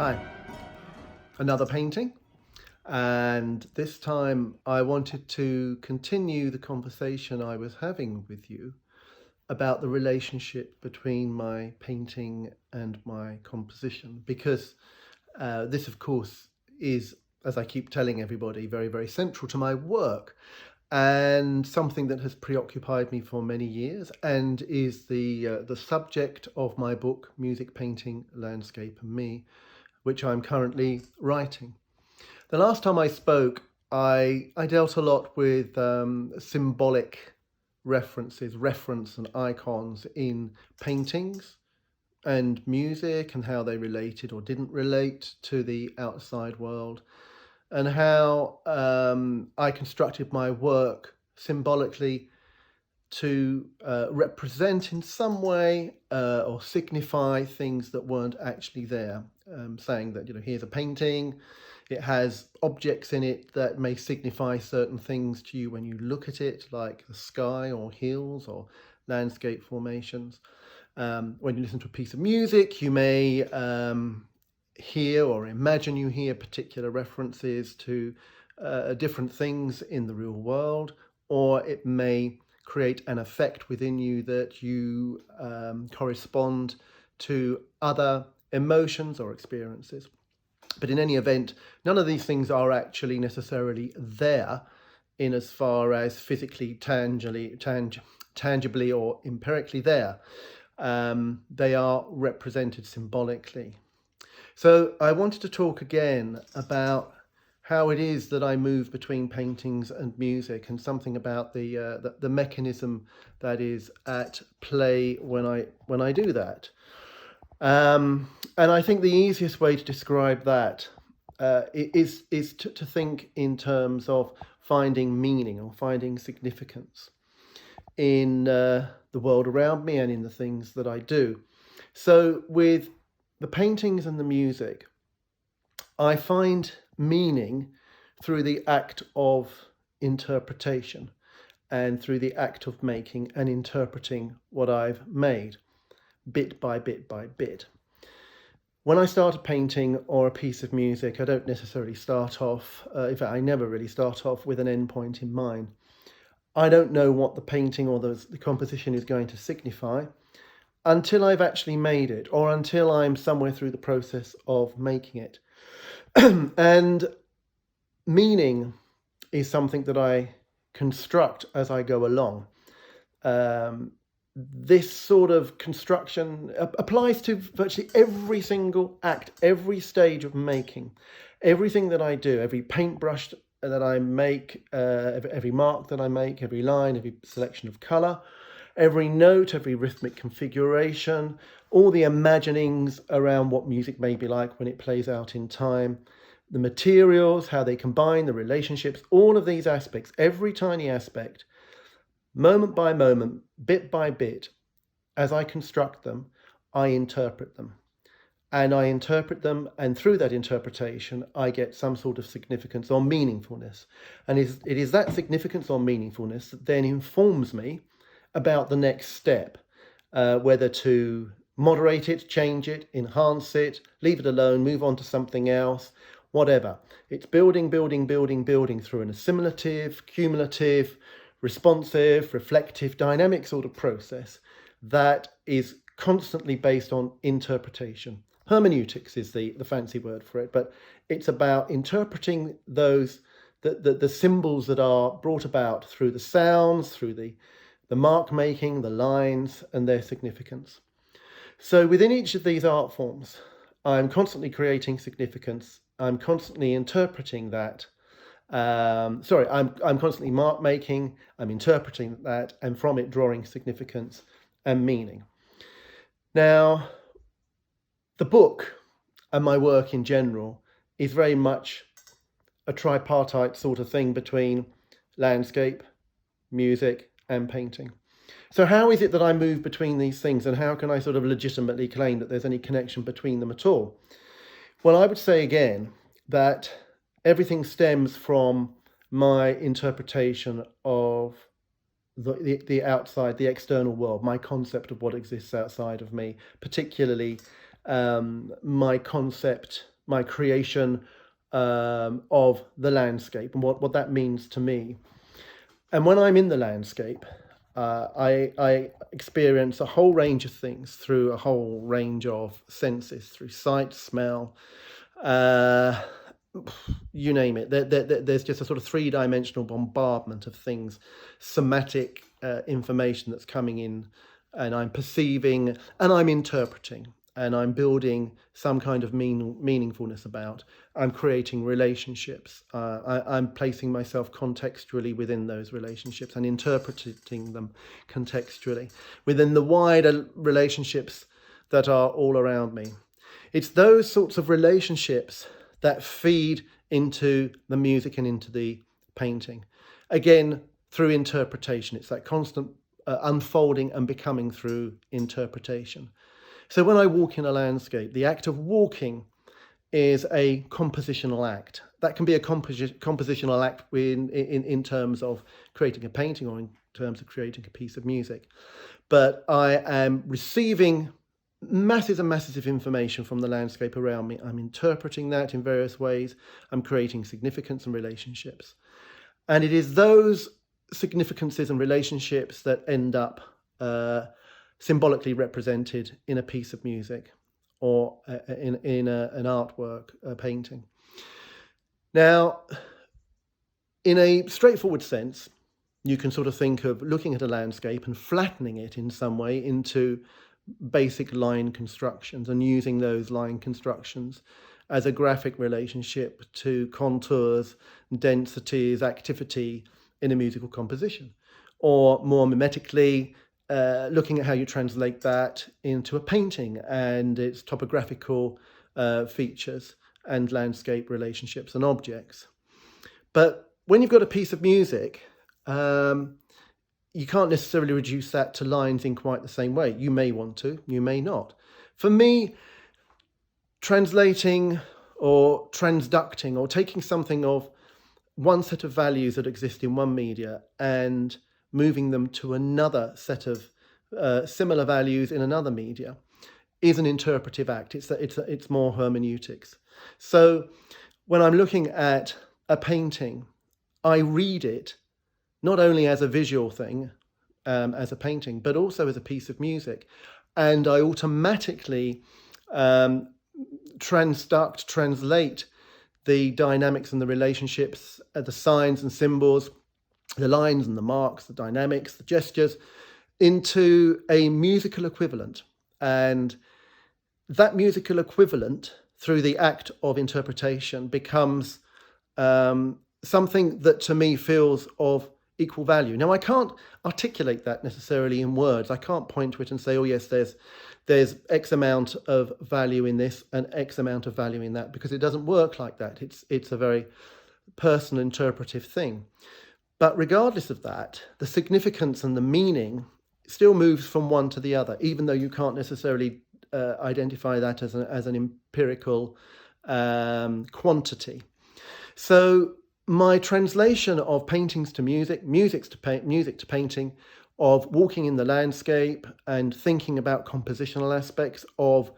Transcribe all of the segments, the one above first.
Hi, another painting, and this time I wanted to continue the conversation I was having with you about the relationship between my painting and my composition, because this of course is, as I keep telling everybody, very, very central to my work and something that has preoccupied me for many years and is the subject of my book, Music, Painting, Landscape and Me, which I'm currently writing. The last time I spoke, I dealt a lot with symbolic reference and icons in paintings and music, and how they related or didn't relate to the outside world, and how I constructed my work symbolically to represent in some way or signify things that weren't actually there. Saying that, here's a painting, it has objects in it that may signify certain things to you when you look at it, like the sky or hills or landscape formations. When you listen to a piece of music, you may hear or imagine you hear particular references to different things in the real world, or it may create an effect within you that you correspond to other emotions or experiences. But in any event, none of these things are actually necessarily there in as far as physically, tangibly or empirically there. They are represented symbolically. So I wanted to talk again about how it is that I move between paintings and music, and something about the mechanism that is at play when I do that. And I think the easiest way to describe that is to think in terms of finding meaning or finding significance in the world around me and in the things that I do. So with the paintings and the music, I find meaning through the act of interpretation and through the act of making and interpreting what I've made, bit by bit by bit. When I start a painting or a piece of music, I don't necessarily start off, in fact, I never really start off with an end point in mind. I don't know what the painting or the composition is going to signify until I've actually made it, or until I'm somewhere through the process of making it. And meaning is something that I construct as I go along. This sort of construction applies to virtually every single act, every stage of making. Everything that I do, every paintbrush that I make, every mark that I make, every line, every selection of colour, every note, every rhythmic configuration, all the imaginings around what music may be like when it plays out in time, the materials, how they combine, the relationships, all of these aspects, every tiny aspect, moment by moment, bit by bit, as I construct them, I interpret them. And I interpret them, and through that interpretation, I get some sort of significance or meaningfulness. And it is that significance or meaningfulness that then informs me about the next step, whether to moderate it, change it, enhance it, leave it alone, move on to something else, whatever. It's building through an assimilative, cumulative, responsive, reflective, dynamic sort of process that is constantly based on interpretation. Hermeneutics is the fancy word for it, but it's about interpreting those the symbols that are brought about through the sounds, through the mark making, the lines, and their significance. So within each of these art forms, I'm constantly creating significance. I'm constantly interpreting that. I'm constantly mark making. I'm interpreting that, and from it drawing significance and meaning. Now, the book and my work in general is very much a tripartite sort of thing between landscape, music, and painting. So how is it that I move between these things, and how can I sort of legitimately claim that there's any connection between them at all? Well, I would say again that everything stems from my interpretation of the outside, the external world, my concept of what exists outside of me, particularly my concept, my creation of the landscape and what that means to me. And when I'm in the landscape, I experience a whole range of things through a whole range of senses, through sight, smell, you name it. There's just a sort of three-dimensional bombardment of things, somatic information that's coming in, and I'm perceiving and I'm interpreting and I'm building some kind of meaningfulness about. I'm creating relationships. I'm placing myself contextually within those relationships and interpreting them contextually within the wider relationships that are all around me. It's those sorts of relationships that feed into the music and into the painting. Again, through interpretation. It's that constant unfolding and becoming through interpretation. So when I walk in a landscape, the act of walking is a compositional act. That can be a compositional act in terms of creating a painting or in terms of creating a piece of music. But I am receiving masses and masses of information from the landscape around me. I'm interpreting that in various ways. I'm creating significance and relationships. And it is those significances and relationships that end up symbolically represented in a piece of music or in an artwork, a painting. Now, in a straightforward sense, you can sort of think of looking at a landscape and flattening it in some way into basic line constructions and using those line constructions as a graphic relationship to contours, densities, activity in a musical composition. Or more mimetically, looking at how you translate that into a painting and its topographical features and landscape relationships and objects. But when you've got a piece of music, you can't necessarily reduce that to lines in quite the same way. You may want to, you may not. For me, translating or transducting or taking something of one set of values that exist in one media and moving them to another set of similar values in another media is an interpretive act. It's more hermeneutics. So when I'm looking at a painting, I read it not only as a visual thing, as a painting, but also as a piece of music. And I automatically translate the dynamics and the relationships, the signs and symbols, the lines and the marks, the dynamics, the gestures, into a musical equivalent. And that musical equivalent, through the act of interpretation, becomes something that to me feels of equal value. Now, I can't articulate that necessarily in words. I can't point to it and say, oh yes, there's X amount of value in this and X amount of value in that, because it doesn't work like that. It's a very personal interpretive thing. But regardless of that, the significance and the meaning still moves from one to the other, even though you can't necessarily identify that as an empirical quantity. So my translation of paintings to music, music to painting, of walking in the landscape and thinking about compositional aspects, of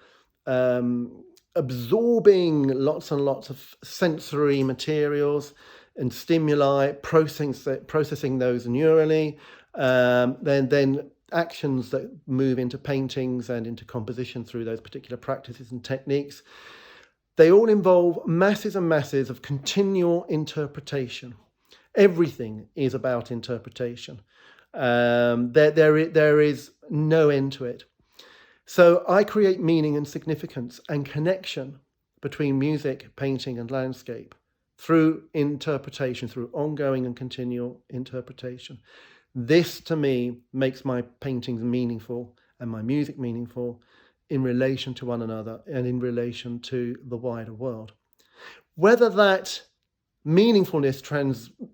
absorbing lots and lots of sensory materials and stimuli, processing those neurally, then actions that move into paintings and into composition through those particular practices and techniques. They all involve masses and masses of continual interpretation. Everything is about interpretation. There is no end to it. So I create meaning and significance and connection between music, painting, and landscape through interpretation, through ongoing and continual interpretation. This, to me, makes my paintings meaningful and my music meaningful in relation to one another and in relation to the wider world. Whether that meaningfulness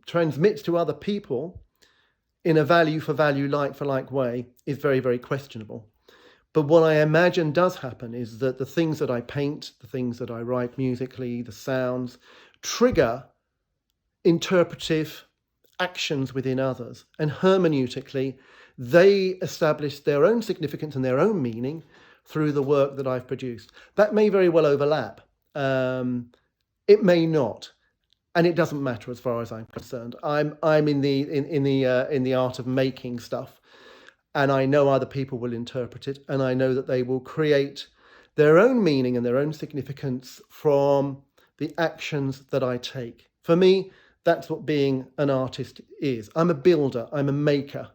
transmits to other people in a value for value, like for like way is very, very questionable. But what I imagine does happen is that the things that I paint, the things that I write musically, the sounds, trigger interpretive actions within others. And hermeneutically, they establish their own significance and their own meaning through the work that I've produced. That may very well overlap. It may not. And it doesn't matter as far as I'm concerned. I'm in the art of making stuff, and I know other people will interpret it, and I know that they will create their own meaning and their own significance from the actions that I take. For me, that's what being an artist is. I'm a builder, I'm a maker,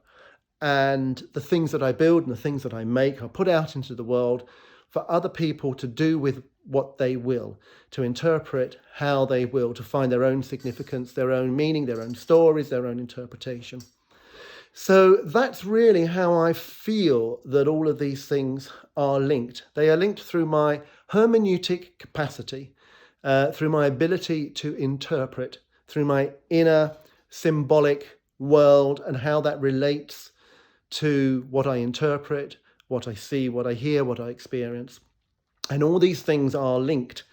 and the things that I build and the things that I make are put out into the world for other people to do with what they will, to interpret how they will, to find their own significance, their own meaning, their own stories, their own interpretation. So that's really how I feel that all of these things are linked. They are linked through my hermeneutic capacity, through my ability to interpret, through my inner symbolic world and how that relates to what I interpret, what I see, what I hear, what I experience. And all these things are linked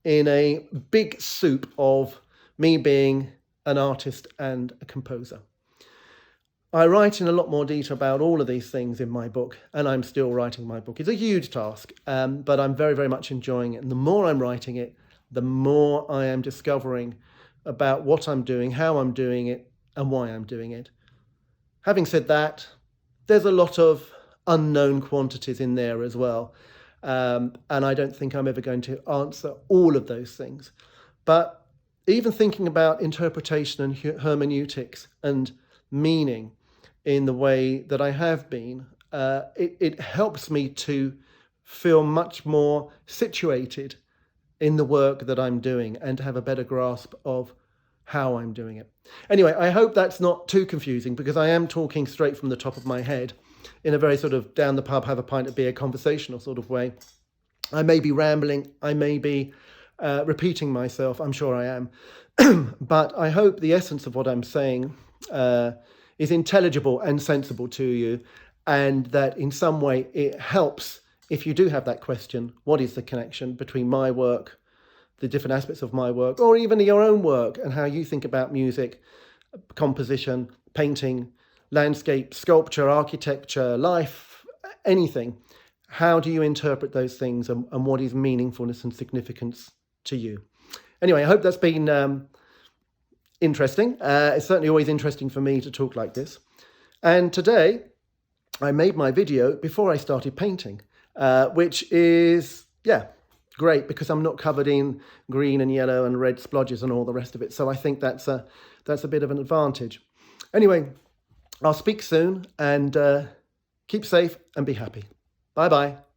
in a big soup of me being an artist and a composer. I write in a lot more detail about all of these things in my book, and I'm still writing my book. It's a huge task, but I'm very, very much enjoying it. And the more I'm writing it, the more I am discovering about what I'm doing, how I'm doing it, and why I'm doing it. Having said that, there's a lot of unknown quantities in there as well. And I don't think I'm ever going to answer all of those things. But even thinking about interpretation and hermeneutics and meaning in the way that I have been, it helps me to feel much more situated in the work that I'm doing and to have a better grasp of how I'm doing it. Anyway, I hope that's not too confusing, because I am talking straight from the top of my head in a very sort of down the pub, have a pint of beer, conversational sort of way. I may be rambling, I may be repeating myself, I'm sure I am, but I hope the essence of what I'm saying is intelligible and sensible to you, and that in some way it helps if you do have that question, what is the connection between my work, the different aspects of my work, or even your own work, and how you think about music, composition, painting, landscape, sculpture, architecture, life, anything. How do you interpret those things, and what is meaningfulness and significance to you? Anyway, I hope that's been interesting. It's certainly always interesting for me to talk like this. And today I made my video before I started painting, which is, great, because I'm not covered in green and yellow and red splodges and all the rest of it. So I think that's a bit of an advantage. Anyway, I'll speak soon, and keep safe and be happy. Bye-bye.